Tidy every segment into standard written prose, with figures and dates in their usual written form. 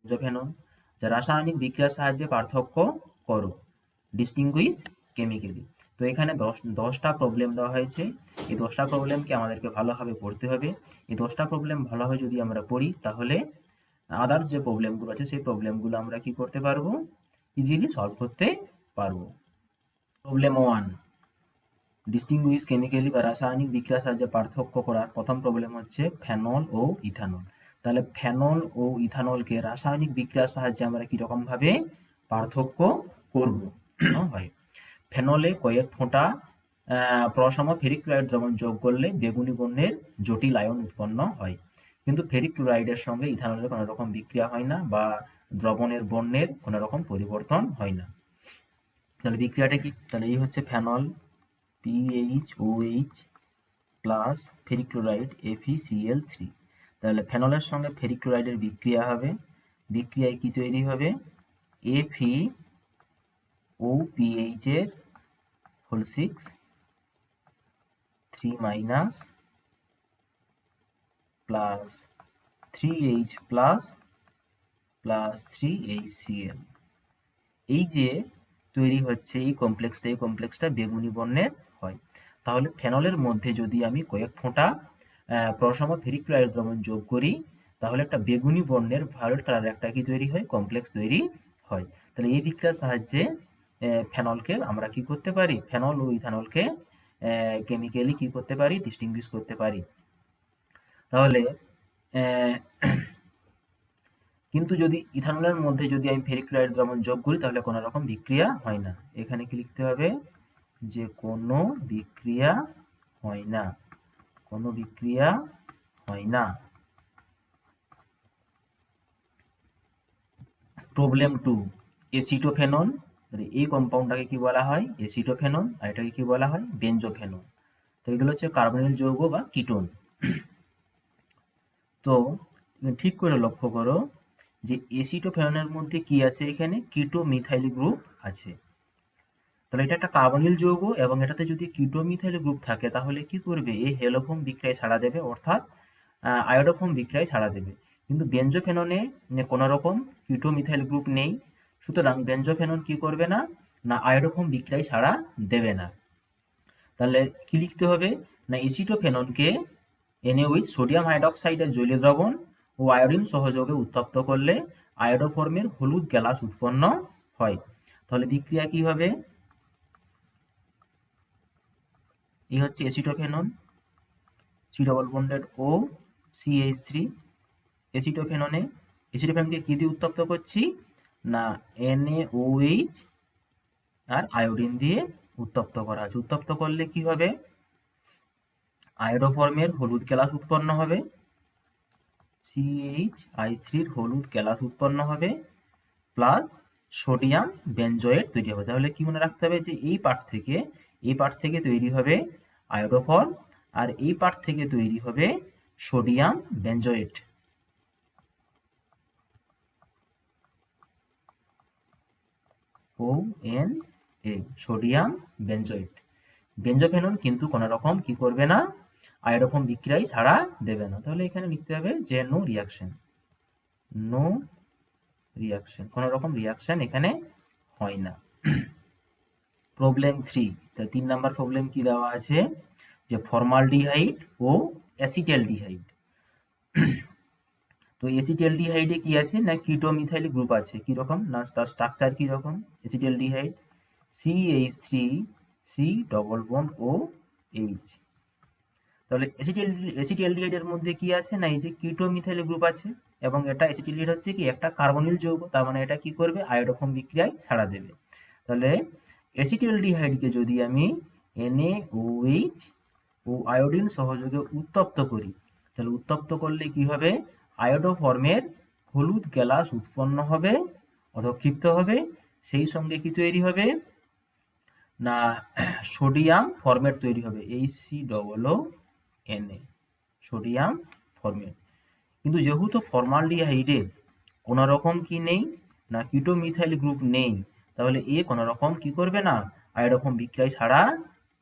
বেঞ্জোফেনন। যা রাসায়নিক বিক্রিয়ার সাহায্যে পার্থক্য করো, ডিস্টিংগুইশ কেমিক্যালি। তো এখানে 10টা প্রবলেম দেওয়া হয়েছে। এই 10টা প্রবলেমকে আমাদেরকে ভালোভাবে পড়তে হবে। এই 10টা প্রবলেম ভালোভাবে যদি আমরা পড়ি, তাহলে আদার্স যে প্রবলেমগুলো আছে সেই প্রবলেমগুলো আমরা কি করতে পারবো, ইজিলি সলভ করতে পারবো। প্রবলেম 1, ডিস্টিংগুইশ কেমিক্যালি বা রাসায়নিক বিক্রিয়ার সাহায্যে পার্থক্য করার প্রথম প্রবলেম হচ্ছে ফেনল ও ইথানল। তাহলে ফেনল ও ইথানলকে রাসায়নিক বিক্রিয়ার সাহায্যে আমরা কিরকম ভাবে পার্থক্য করব হয়। ফেনলে কয়েক ফোঁটা প্রসম ফেরিক ক্লোরাইড দ্রবণ যোগ করলে বেগুনি বর্ণের জটিল আয়ন উৎপন্ন হয়, কিন্তু ফেরিক ক্লোরাইডের সঙ্গে ইথানলের কোনো রকম বিক্রিয়া হয় না বা দ্রবণের বর্ণের কোনো রকম পরিবর্তন হয় না। তাহলে বিক্রিয়াটা কি? তাহলে এই হচ্ছে phenol PHOH plus ferric chloride FeCl3। তাহলে ফেনলের সঙ্গে ফেরিক ক্লোরাইডের বিক্রিয়া হবে, বিক্রিয়ায় কি তৈরি হবে, FeOPH এর whole 6 3 minus plus 3H plus plus 3HCl। এই যে তৈরি হচ্ছে এই কমপ্লেক্সটা বেগুনি বর্ণের হয়। তাহলে ফেনলের মধ্যে যদি আমি কয়েক ফোঁটা প্রসম ফেরিক ক্লোরাইড দ্রবণ যোগ করি, তাহলে একটা বেগুনি বর্ণের ভায়োলেট কালারের একটা কি তৈরি হয়, কমপ্লেক্স তৈরি হয়। তাহলে এই বিক্রিয়ার সাহায্যে ফেনলকে আমরা কি করতে পারি, ফেনল ও ইথানলকে কেমিক্যালি কি করতে পারি, ডিস্টিংগুইশ করতে পারি। তাহলে কিন্তু যদি ইথানলের মধ্যে যদি আমি ফেরিক ক্লোরাইড দ্রবণ যোগ করি, তাহলে কোনো রকম বিক্রিয়া হয় না। এখানে কি লিখতে হবে, যে কোনো বিক্রিয়া হয় না, কোনো বিক্রিয়া হয় না। প্রবলেম 2, এসিটোফেনন। এই কম্পাউন্ডটাকে কি বলা হয়, এসিটোফেনন, আর এটাকে কি বলা হয়, বেঞ্জোফেনন। তো এগুলো হচ্ছে কার্বনিল যৌগ বা কিটোন। তো ঠিক করে লক্ষ্য করো যে এসিটোফেননের মধ্যে কি আছে, এখানে কিটো মিথাইল গ্রুপ আছে। তাহলে এটা একটা কার্বনিল যৌগ এবং এটাতে যদি কিটো মিথাইল গ্রুপ থাকে, তাহলে কি করবে, এই হেলোফর্ম বিক্রিয়ায় ছাড়া দেবে, অর্থাৎ আয়োডোফর্ম বিক্রিয়ায় ছাড়া দেবে। কিন্তু বেঞ্জোফেননে কোনো রকম কিটো মিথাইল গ্রুপ নেই, সুতরাং বেঞ্জোফেনন কি করবে না, না আয়োডোফর্ম বিক্রিয়ায় ছাড়া দেবে না। তাহলে কি লিখতে হবে, না এসিটোফেননকে NaOH সোডিয়াম হাইড্রোক্সাইডের জলীয় দ্রবণ ও আয়োডিন সহযোগে উত্তপ্ত করলে আয়োডোফর্মের হলুদ গ্যালাস উৎপন্ন হয়। তাহলে বিক্রিয়া কি হবে, এই হচ্ছে এসিটোফেনন, C double bonded O CH3। এসিটোফেননকে কি দিয়ে উত্তপ্ত করছি, না NaOH আর আয়োডিন দিয়ে উত্তপ্ত করা আছে। উত্তপ্ত করলে কি হবে, আয়োডোফর্মের হলুদ গ্যালাস উৎপন্ন হবে, CH3 হলুদ গ্যালাস উৎপন্ন হবে, প্লাস সোডিয়াম বেনজয়েট তৈরি হবে। তাহলে কি মনে রাখতে হবে, যে এই পার্ট থেকে তৈরি হবে আয়োডোফর্ম, আর এই পার্ট থেকে তৈরি হবে sodium benzoate. ONA, sodium benzoate. Benzophenone কিন্তু কোনো রকম কি করবে না, আয়োডোফর্ম বিক্রিয়ায় ছাড়া দেবে না। তাহলে এখানে লিখতে হবে যে নো রিয়াকশন, নো রিয়াকশন, কোনো রকম রিয়াকশন এখানে হয় না। প্রবলেম 3, তাহলে 3 নাম্বার প্রবলেম কি দেওয়া আছে, যে ফর্মালডিহাইড ও অ্যাসিটালডিহাইড। তো অ্যাসিটালডিহাইডে কি আছে, না কিটো মিথাইল গ্রুপ আছে। কি রকম, না তার স্ট্রাকচার কি রকম, acetaldehyde CH3C double bond OH। তাহলে অ্যাসিটালডিহাইডের মধ্যে কি আছে, না এই যে কিটো মিথাইল গ্রুপ আছে, এবং এটা অ্যাসিটালডিহাইড হচ্ছে কি একটা কার্বনিল যৌগ, তার মানে এটা কি করবে, আয়োডোফর্ম বিক্রিয়ায় ছাড়া দেবে। তাহলে অ্যাসিটালডিহাইডকে যদি আমি NaOH ও আয়োডিন সহযোগে উত্তপ্ত করি, তাহলে উত্তপ্ত করলে কি হবে, আয়োডোফর্মের হলুদ গ্যালাস উৎপন্ন হবে, অধক্ষিপ্ত হবে, সেই সঙ্গে কি তৈরি হবে, না সোডিয়াম ফরমেট তৈরি হবে, HCOO, সোডিয়াম ফরমেট। কিন্তু যেহেতু ফর্মালডিহাইডে কোনো রকম কি নেই, না কিটো মিথাইল গ্রুপ নেই, তাহলে এ কোনো রকম কি করবে না, আয়োডোফর্ম বিক্রিয়ায় ছাড়া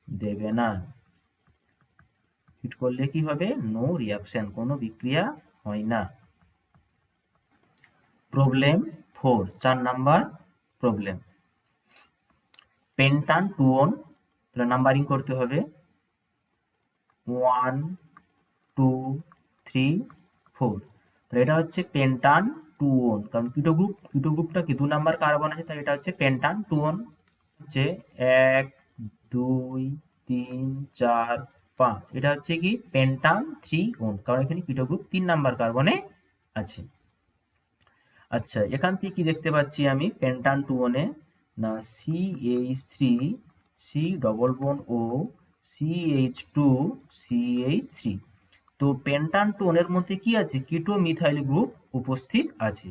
দেবে না। হিট করলে কি হবে, নো রিয়াকশন, কোনো বিক্রিয়া হয় না। Problem 4, 4 number problem. পেন্টান 2 তাহলে নাম্বারিং করতে হবে 1 2 3 4। তো এটা হচ্ছে পেন্টান 2 কারণ কিটো গ্রুপটা কি 2 নাম্বার কার্বন আছে, তাই এটা হচ্ছে পেন্টান 2 হচ্ছে 1 2 3 4 5। এটা হচ্ছে কি পেন্টান 3 কারণ এখানে কিটো গ্রুপ 3 নাম্বার কার্বনে আছে। আচ্ছা, এখান থেকে কি দেখতে পাচ্ছি আমি পেন্টান 2 না CH3 C ডবল বন্ড ও CH2 CH3। তো পেন্টান 2 এর মধ্যে কি আছে কিটো মিথাইল গ্রুপ উপস্থিত আছে,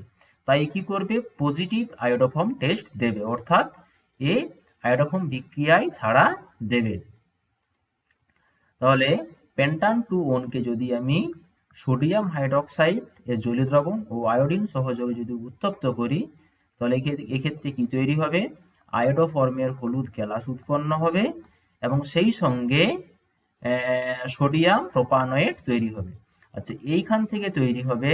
তাই কি করবে পজিটিভ আয়োডোফর্ম টেস্ট দেবে, অর্থাৎ এ আয়োডোফর্ম বিক্রিয়ায় সাড়া দেবে। তাহলে পেন্টান 2 কে যদি আমি সোডিয়াম হাইড্রোক্সাইড এর জলীয় দ্রবণ ও আয়োডিন সহযোগে যদি উত্তপ্ত করি, তাহলে এক্ষেত্রে কি তৈরি হবে আয়োডোফর্মের হলুদ গ্যালাস উৎপন্ন হবে এবং সেই সঙ্গে সোডিয়াম প্রোপানয়েট তৈরি হবে। আচ্ছা, এইখান থেকে তৈরি হবে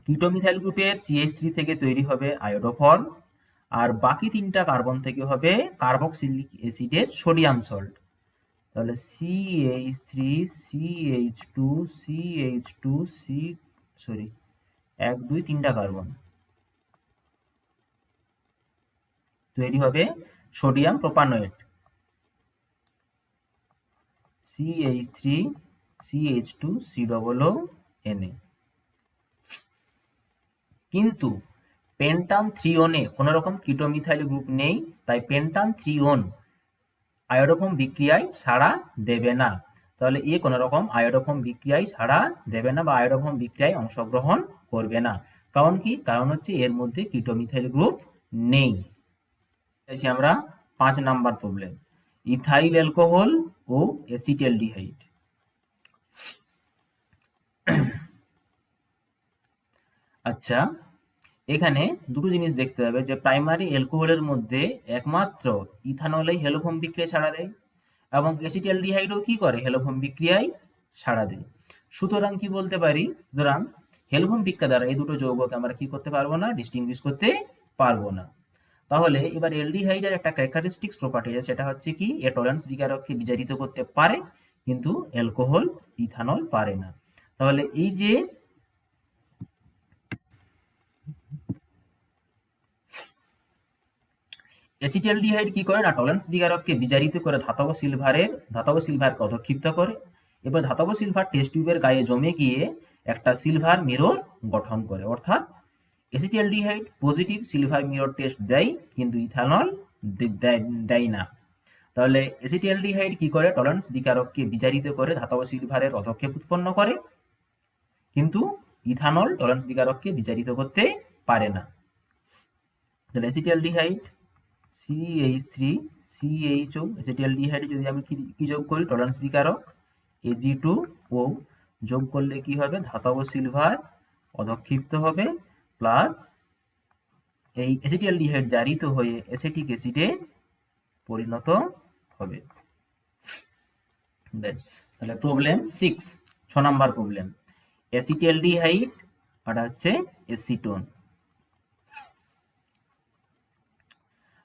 কিটোমিথাইল গ্রুপের CH3 থেকে তৈরি হবে আয়োডোফর্ম, আর বাকি 3টা কার্বন থেকে হবে কার্বক্সিলিক অ্যাসিডের সোডিয়াম সল্ট। তাহলে CH3 CH2 CH2 1 2 3টা কার্বন তৈরি হবে sodium প্রোপানয়েট CH3 CH2 COO Na। কিন্তু পেন্টান 3 কোনো রকম কিটোমিথাইল গ্রুপ নেই, তাই পেন্টান 3 আয়োডোফর্ম বিক্রিয়ায় সাড়া দেবে না। তাহলে এ কোনো রকম আয়োডোফর্ম বিক্রিয়ায় সাড়া দেবে না বা আয়োডোফর্ম বিক্রিয়ায় অংশগ্রহণ করবে না। কারণ কি? কারণ হচ্ছে এর মধ্যে কিটোমিথাইল গ্রুপ নেই। আমরা 5 নাম্বার প্রবলেম, ইথাইল অ্যালকোহল ও অ্যাসিটালডিহাইড। আচ্ছা, এখানে দুটো জিনিস দেখতে হবে যে প্রাইমারি অ্যালকোহলের মধ্যে একমাত্র ইথানলেই হ্যালোফর্ম বিক্রিয়ায় সাড়া দেয় এবং অ্যাসিটালডিহাইডও কি করে হ্যালোফর্ম বিক্রিয়ায় সাড়া দেয়। সুতরাং কি বলতে পারি, সুতরাং হ্যালোফর্ম বিক্রিয়া দ্বারা এই দুটো যৌগকে আমরা কি করতে পারবো না, ডিস্টিংগুইশ করতে পারবো না। তাহলে এবার অ্যালডিহাইডের একটা ক্যারেক্টারিস্টিক্স প্রপার্টি আছে, সেটা হচ্ছে কি এ টলারেন্স বিকারককে বিজারিত করতে পারে কিন্তু অ্যালকোহল ইথানল পারে না। তাহলে এই যে অ্যাসিটালডিহাইড কি করে না টলারেন্স বিকারককে বিজারিত করে ধাতব সিলভারকে অধক্ষিপ্ত করে। এবার ধাতব সিলভার টেস্ট টিউবের গায়ে জমে গিয়ে একটা সিলভার মিরর গঠন করে, অর্থাৎ acetaldehyde positive silver mirror test দেয় কিন্তু ইথানল দেয় না। তাহলে অ্যাসিটালডিহাইড কি করে টলারেন্স বিকারককে বিজারিত করে ধাতব সিলভারের অধক্ষেপ উৎপন্ন করে কিন্তু ইথানল টলারেন্স বিকারককে বিজারিত করতে পারে না। তাহলে অ্যাসিটালডিহাইড CH3 CHO অ্যাসিটালডিহাইডে যদি আমি কি যোগ করি টলারেন্স বিকারক Ag2O যোগ করলে কি হবে ধাতব সিলভার অধক্ষিপ্ত হবে প্লাস এই অ্যাসিটালডিহাইড জারিত হয়ে অ্যাসিটিক অ্যাসিডে পরিণত হবে। বেশ, তাহলে প্রবলেম 6 নাম্বার প্রবলেম, অ্যাসিটালডিহাইড আর হচ্ছে অ্যাসিটোন।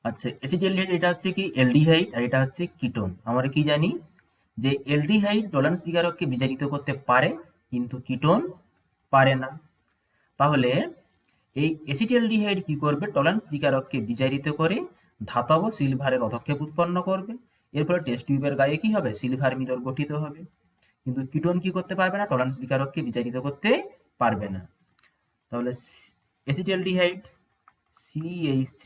আচ্ছা, অ্যাসিটালডিহাইড এটা হচ্ছে কি অ্যালডিহাইড আর এটা হচ্ছে কিটোন। আমরা কি জানি যে অ্যালডিহাইড টলারেন্স বিকারককে বিজারিত করতে পারে কিন্তু কিটোন পারে না। তাহলে এই অ্যাসিটালডিহাইড কি করবে টলারেন্স বিকারককে বিজারিত করে ধাতব সিলভারের অধক্ষেপ উৎপন্ন করবে, এর ফলে টেস্ট টিউবের গায়ে কি হবে সিলভার মিরর গঠিত হবে। কিন্তু কিটোন কি করতে পারবে না, টলারেন্স বিকারককে বিজারিত করতে পারবে না। তাহলে অ্যাসিটালডিহাইড CH3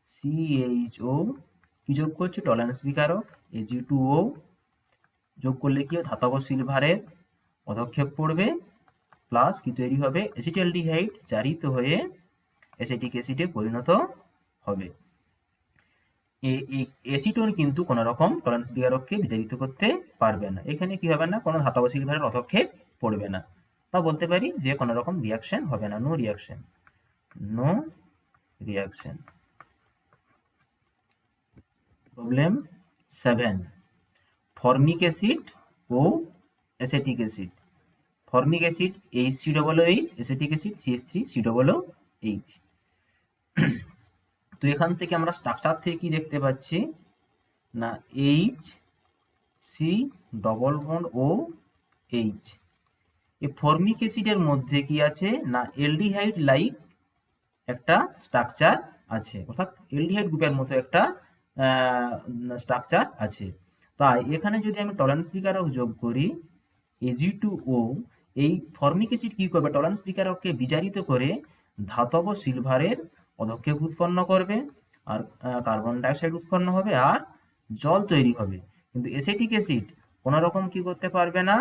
CHO কি যোগ করছে টলারেন্স বিকারক Ag2O যোগ করলে কি ধাতব সিলভারের পদক্ষেপ পড়বে প্লাস কি তৈরি হবে অ্যাসিটালডিহাইড জারিত হয়ে অ্যাসিটিক অ্যাসিডে পরিণত হবে। অ্যাসিটোন কিন্তু কোনো রকম টলারেন্স বিকারককে বিজারিত করতে পারবে না। এখানে কি হবে না, কোনো ধাতব সিলভারের পদক্ষেপ পড়বে না, বা বলতে পারি যে কোনো রকম রিয়াকশন হবে না, no reaction. Problem 7, formic acid ও acetic acid. Formic acid HCOOH, acetic acid CH3COOH। তো এখান থেকে আমরা স্ট্রাকচার থেকে কি দেখতে পাচ্ছি না, HC≡OH। এই ফর্মিক অ্যাসিডের মধ্যে কি আছে না, অ্যালডিহাইড লাইক একটা স্ট্রাকচার আছে, অর্থাৎ অ্যালডিহাইড গ্রুপের মতো একটা স্ট্রাকচার আছে। তাই এখানে যদি আমি টলারেন্স বিকারক যোগ করি Ag2O, এই ফর্মিক অ্যাসিড কি করবে, টলারেন্স বিকারককে বিজারিত করে ধাতব সিলভারের পদক্ষেপ উৎপন্ন করবে, আর কার্বন ডাইঅক্সাইড উৎপন্ন হবে, আর জল তৈরি হবে। কিন্তু অ্যাসিটিক অ্যাসিড কোনো রকম কি করতে পারবে না,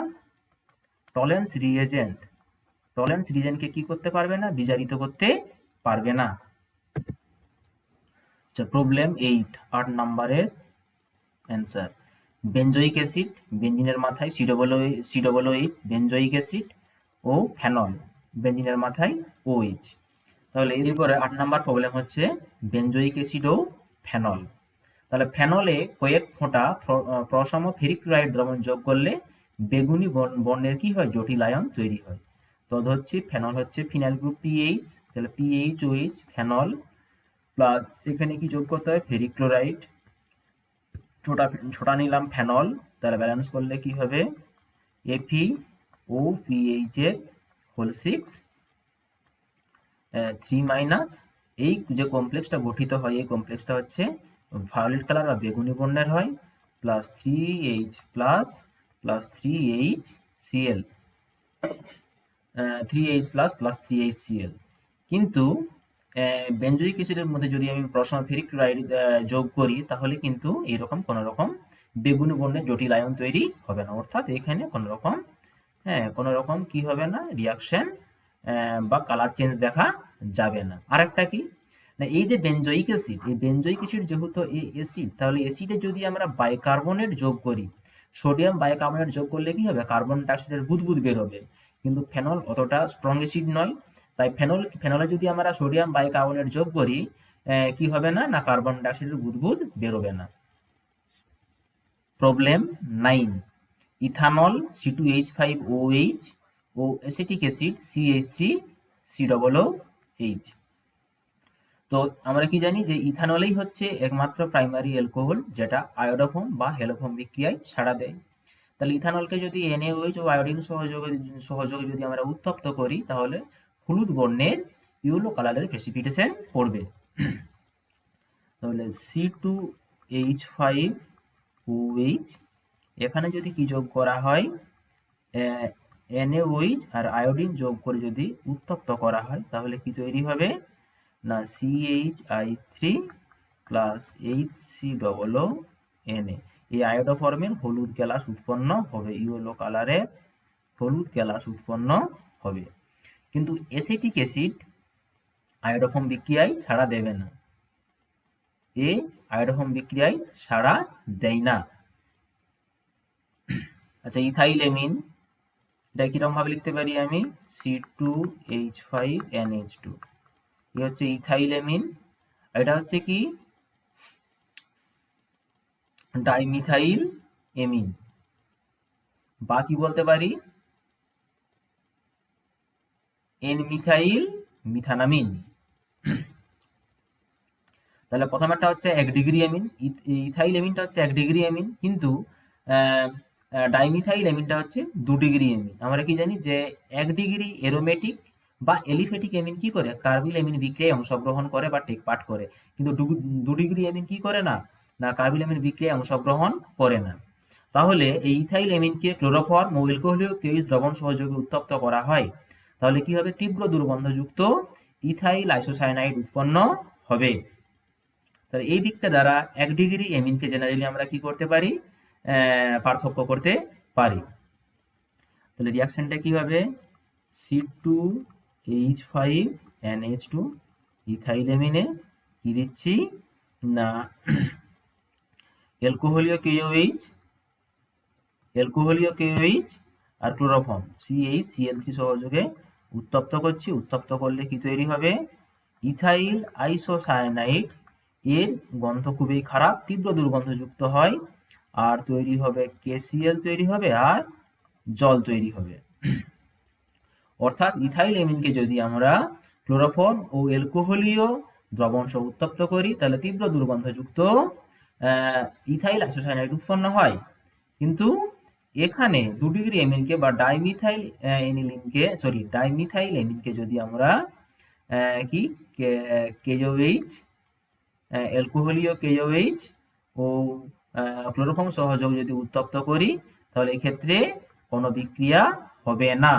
টলারেন্স রিএজেন্টকে কি করতে পারবে না, বিজারিত করতে পারবে না। প্রবলেম 8 নম্বরের অ্যান্সার। বেঞ্জয়িক অ্যাসিড, বেঞ্জিনের মাথায় COOH বেঞ্জয়িক অ্যাসিড, ও ফেনল বেঞ্জিনের মাথায় OH। তাহলে এরপরে 8 নম্বর প্রবলেম হচ্ছে বেঞ্জয়িক অ্যাসিড ও ফেনল। তাহলে ফেনলে কয়েক ফোঁটা প্রসম ফেরিক ক্লোরাইড দ্রবণ যোগ করলে বেগুনি বর্ণের কি হয়, জটিল আয়ন তৈরি হয়। তো হচ্ছে ফেনল হচ্ছে ফিনাইল গ্রুপ PH, তাহলে PHOH ফেনল, প্লাস এখানে কি যোগ করতে হয়, ফেরিক ক্লোরাইড, ছোটা নিলাম ফেনল, তাহলে ব্যালেন্স করলে কি হবে, FeOPH6 3 এই যে কমপ্লেক্সটা গঠিত হয়, এই কমপ্লেক্সটা হচ্ছে ভায়োলেট কালার বা বেগুনি বর্ণের হয়, plus 3H plus 3HCl, 3H plus 3HCl। কিন্তু বেঞ্জয়িক অ্যাসিডের মধ্যে যদি আমি প্রসম ফেরিক ক্লোরাইড যোগ করি, তাহলে কিন্তু এরকম কোন রকম বেগুনি বর্ণের জটিল আয়ন তৈরি হবে না, অর্থাৎ এখানে কোন রকম কি হবে না, রিয়াকশন বা কালার চেঞ্জ দেখা যাবে না। আরেকটা কি না, এই যে বেঞ্জয়িক অ্যাসিড, এই বেঞ্জয়িক অ্যাসিড যেহেতু অ্যাসিড, তাহলে অ্যাসিডে যদি আমরা বাইকার্বনেট যোগ করি, সোডিয়াম বাইকার্বনেট যোগ করলে কি হবে, কার্বন ডাইঅক্সাইডের বুদবুদ বের হবে। কিন্তু ফেনল অতটা স্ট্রং অ্যাসিড নয়, তাই ফেনলে যদি আমরা সোডিয়াম বাইকার্বনেট যোগ করি, কি হবে না, কার্বন ডাইঅক্সাইডের বুদবুদ বেরোবে না। প্রবলেম 9, ইথানল C2H5OH ও অ্যাসিটিক অ্যাসিড CH3COOH। তো আমরা কি জানি যে ইথানলেই হচ্ছে একমাত্র প্রাইমারি অ্যালকোহল যেটা আয়োডোফর্ম বা হেলোফর্ম বিক্রিয়ায় সাড়া দেয়। তাহলে ইথানলকে যদি NaOH ও আয়োডিন সহযোগে যদি আমরা উত্তপ্ত করি, তাহলে হলুদ বর্ণের ইয়েলো কালারের প্রেসিপিটেশন পড়বে। তাহলে C2H5OH, এখানে যদি কি যোগ করা হয়, NaOH আর আয়োডিন যোগ করে যদি উত্তপ্ত করা হয়, তাহলে কি তৈরি হবে না, CHI3 প্লাস HCOONA, এই আয়োডোফর্মের হলুদ গ্যালাস উৎপন্ন হবে, ইয়েলো কালারের হলুদ গ্যালাস উৎপন্ন হবে। কিন্তু অ্যাসিটিক অ্যাসিড আয়োডোফর্ম বিক্রিয়ায় সাড়া দেবে না, আয়োডোফর্ম বিক্রিয়ায় সাড়া দেয় না। আচ্ছা, ইথাইলেমিন, এটা কিরকম ভাবে লিখতে পারি আমি, C2H5NH2, এই হচ্ছে ইথাইলেমিন, এটা হচ্ছে কি ডাইমিথাইল এমিন, বা কি বলতে পারি N-মিথাইল মিথানামিন। তাহলে প্রথমটা হচ্ছে 1 ডিগ্রি এমিন, ইথাইল এমিনটা হচ্ছে 1 ডিগ্রি এমিন, কিন্তু ডাইমিথাইল এমিনটা হচ্ছে 2 ডিগ্রি এমিন। আমরা কি জানি যে 1 ডিগ্রি এরোমেটিক বা এলিফেটিক এমিন কি করে, কার্বিল এমিন বিক্রিয়ায় অংশগ্রহণ করে বা টেক পার্ট করে, কিন্তু 2 ডিগ্রি এমিন কি করে না, কার্বিল এমিন বিক্রিয়ায় অংশগ্রহণ করে না। তাহলে এই ইথাইল এমিনকে ক্লোরোফর্ম ও অ্যালকোহলীয় কেইস দ্রবণ সহযোগে উত্তপ্ত করা হয়, তাহলে কি হবে, তীব্র দুর্গন্ধযুক্ত ইথাইল আইসোসায়ানাইড উৎপন্ন হবে। তাহলে এই দিকটা দ্বারা 1 ডিগ্রি এমিনকে জেনারেলি আমরা কি করতে পারি, পার্থক্য করতে পারি। তাহলে রিয়াকশনটা কি হবে, C2H5NH2 ইথাইল এমিনে কি দিচ্ছি না, অ্যালকোহলীয় KOH আর ক্লোরোফর্ম CH3Cl সহযোগে উত্তপ্ত করছি। উত্তপ্ত করলে কি তৈরি হবে, ইথাইল আইসোসায়ানাইড, এর গন্ধ খুবই খারাপ, তীব্র দুর্গন্ধযুক্ত হয়, আর তৈরি হবে KCl তৈরি হবে, আর জল তৈরি হবে। অর্থাৎ ইথাইল অ্যামিনকে যদি আমরা ক্লোরোফর্ম ও অ্যালকোহলীয় দ্রবণ সহ উত্তপ্ত করি তাহলে তীব্র দুর্গন্ধযুক্ত ইথাইল আইসোসায়ানাইড উৎপন্ন হয়। কিন্তু এখানে 2 ডিগ্রি অ্যামিনকে বা ডাইমিথাইল অ্যামিনকে যদি আমরা কি KOH অ্যালকোহলীয় KOH ও ক্লোরোফর্ম সহযোগে যদি উত্তপ্ত করি তাহলে এক্ষেত্রে কোনো বিক্রিয়া হবে না।